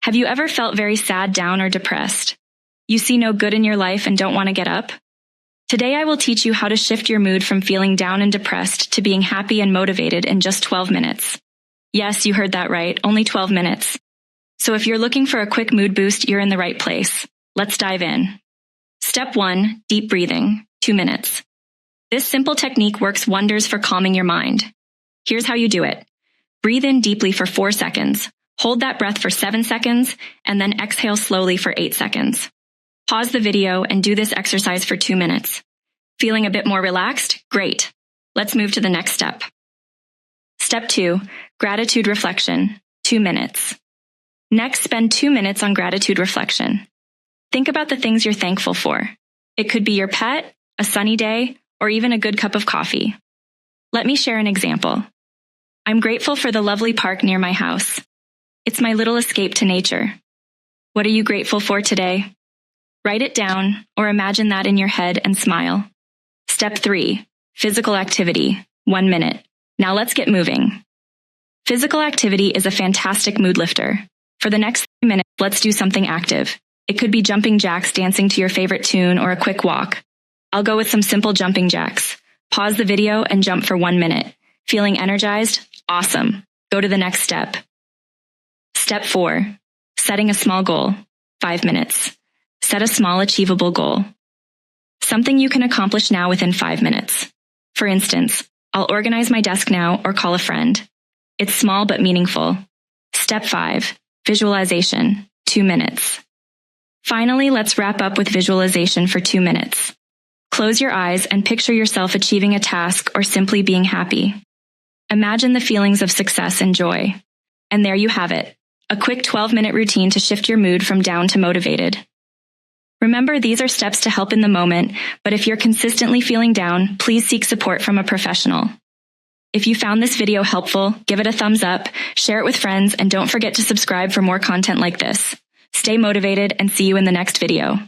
Have you ever felt very sad, down, or depressed? You see no good in your life and don't want to get up? Today I will teach you how to shift your mood from feeling down and depressed to being happy and motivated in just 12 minutes. Yes, you heard that right, only 12 minutes. So if you're looking for a quick mood boost, you're in the right place. Let's dive in. Step 1, deep breathing, 2 minutes. This simple technique works wonders for calming your mind. Here's how you do it. Breathe in deeply for 4 seconds. Hold that breath for 7 seconds, and then exhale slowly for 8 seconds. Pause the video and do this exercise for 2 minutes. Feeling a bit more relaxed? Great. Let's move to the next step. Step 2, gratitude reflection, 2 minutes. Next, spend 2 minutes on gratitude reflection. Think about the things you're thankful for. It could be your pet, a sunny day, or even a good cup of coffee. Let me share an example. I'm grateful for the lovely park near my house. It's my little escape to nature. What are you grateful for today? Write it down or imagine that in your head and smile. Step 3, physical activity, 1 minute. Now let's get moving. Physical activity is a fantastic mood lifter. For the next 3 minutes, let's do something active. It could be jumping jacks, dancing to your favorite tune, or a quick walk. I'll go with some simple jumping jacks. Pause the video and jump for 1 minute. Feeling energized? Awesome. Go to the next step. Step 4, setting a small goal, 5 minutes. Set a small achievable goal. Something you can accomplish now within 5 minutes. For instance, I'll organize my desk now or call a friend. It's small but meaningful. Step 5, visualization, 2 minutes. Finally, let's wrap up with visualization for 2 minutes. Close your eyes and picture yourself achieving a task or simply being happy. Imagine the feelings of success and joy. And there you have it, a quick 12-minute routine to shift your mood from down to motivated. Remember, these are steps to help in the moment, but if you're consistently feeling down, please seek support from a professional. If you found this video helpful, give it a thumbs up, share it with friends, and don't forget to subscribe for more content like this. Stay motivated and see you in the next video.